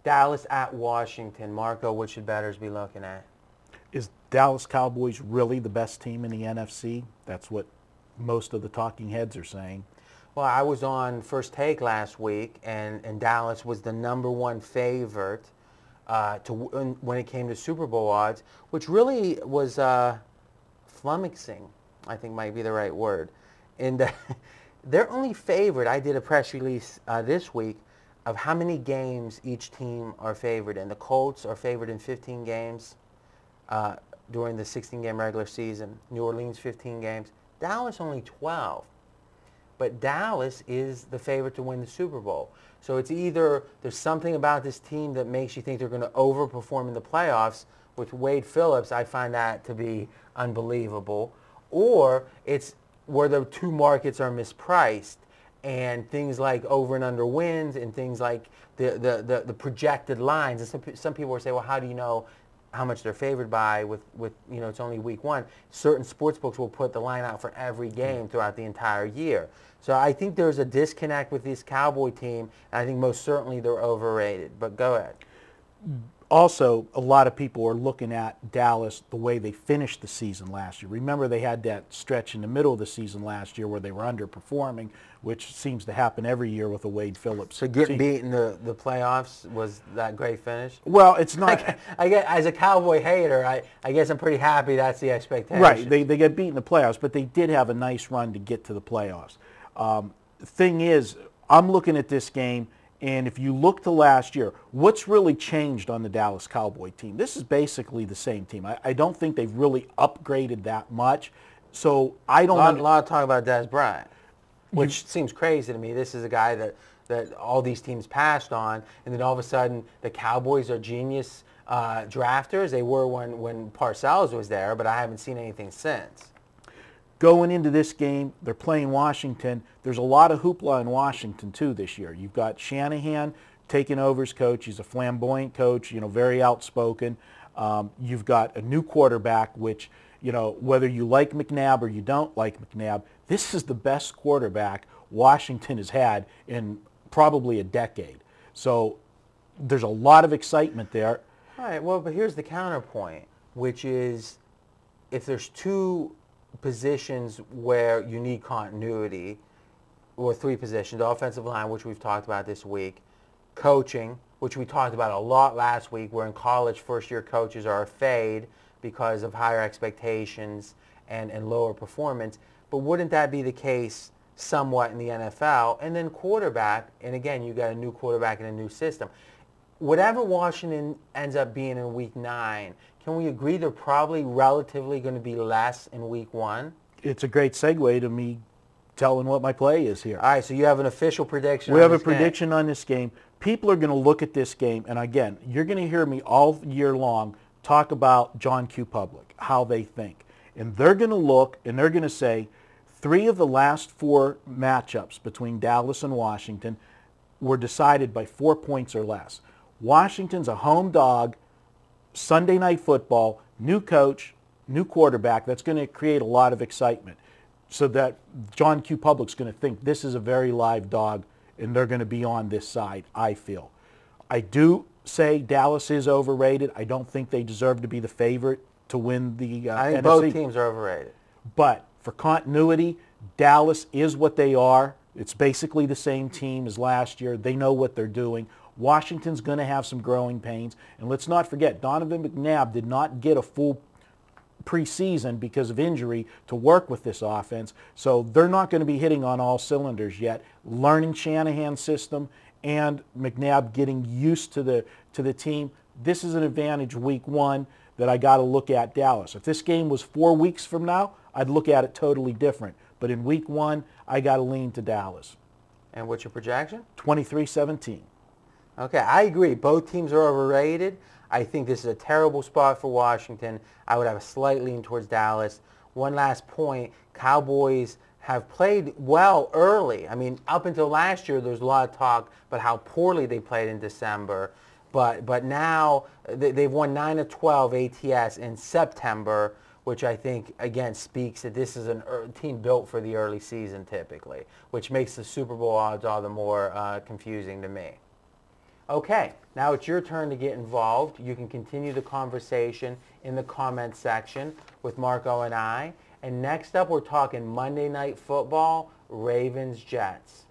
Dallas at Washington. Marco, what should bettors be looking at? Is Dallas Cowboys really the best team in the NFC? That's what most of the talking heads are saying. Well, I was on First Take last week, and Dallas was the #1 favorite when it came to Super Bowl odds, which really was flummoxing, I think might be the right word. And they're only favored. I did a press release this week of how many games each team are favored in. The Colts are favored in 15 games during the 16-game regular season. New Orleans 15 games. Dallas only 12. But Dallas is the favorite to win the Super Bowl. So it's either there's something about this team that makes you think they're going to overperform in the playoffs. With Wade Phillips, I find that to be unbelievable. Or it's where the two markets are mispriced, and things like over and under wins and things like the projected lines. And some people will say, well, how do you know how much they're favored by with it's only week one? Certain sports books will put the line out for every game throughout the entire year. So I think there's a disconnect with this Cowboy team, and I think most certainly they're overrated. But go ahead. Also, a lot of people are looking at Dallas the way they finished the season last year. Remember, they had that stretch in the middle of the season last year where they were underperforming, which seems to happen every year with a Wade Phillips. So getting beat in the playoffs was that great finish? Well, it's not. I guess, as a Cowboy hater, I guess I'm pretty happy that's the expectation. Right. They get beat in the playoffs, but they did have a nice run to get to the playoffs. Thing is, I'm looking at this game, and if you look to last year, what's really changed on the Dallas Cowboy team? This is basically the same team. I don't think they've really upgraded that much. So I don't. A lot of talk about Des Bryant, which seems crazy to me. This is a guy that all these teams passed on, and then all of a sudden the Cowboys are genius drafters. They were when Parcells was there, but I haven't seen anything since. Going into this game, they're playing Washington. There's a lot of hoopla in Washington, too, this year. You've got Shanahan taking over as coach. He's a flamboyant coach, very outspoken. You've got a new quarterback, which, whether you like McNabb or you don't like McNabb, this is the best quarterback Washington has had in probably a decade. So there's a lot of excitement there. All right, well, but here's the counterpoint, which is if there's two positions where you need continuity, or three positions: offensive line, which we've talked about this week, coaching, which we talked about a lot last week, where in college first-year coaches are a fade because of higher expectations and lower performance. But wouldn't that be the case somewhat in the NFL? And then quarterback, and again, you got a new quarterback in a new system. Whatever Washington ends up being in Week 9, can we agree they're probably relatively going to be less in Week 1? It's a great segue to me telling what my play is here. All right, so you have an official prediction on this game. We have a prediction on this game. People are going to look at this game, and again, you're going to hear me all year long talk about John Q. Public, how they think. And they're going to look, and they're going to say 3 of the last 4 matchups between Dallas and Washington were decided by 4 points or less. Washington's a home dog, Sunday Night Football, new coach, new quarterback. That's going to create a lot of excitement. So that John Q. Public's going to think this is a very live dog, and they're going to be on this side, I feel. I do say Dallas is overrated. I don't think they deserve to be the favorite to win the I think NFC. both teams are overrated. But for continuity, Dallas is what they are. It's basically the same team as last year. They know what they're doing. Washington's going to have some growing pains. And let's not forget, Donovan McNabb did not get a full preseason because of injury to work with this offense. So they're not going to be hitting on all cylinders yet. Learning Shanahan's system and McNabb getting used to the team. This is an advantage Week 1 that I got to look at Dallas. If this game was 4 weeks from now, I'd look at it totally different. But in Week 1, I got to lean to Dallas. And what's your projection? 23-17. Okay, I agree. Both teams are overrated. I think this is a terrible spot for Washington. I would have a slight lean towards Dallas. One last point, Cowboys have played well early. I mean, up until last year, there was a lot of talk about how poorly they played in December. But now they've won 9 of 12 ATS in September, which I think, again, speaks that this is a team built for the early season typically, which makes the Super Bowl odds all the more confusing to me. Okay, now it's your turn to get involved. You can continue the conversation in the comment section with Marco and I. And next up, we're talking Monday Night Football, Ravens-Jets.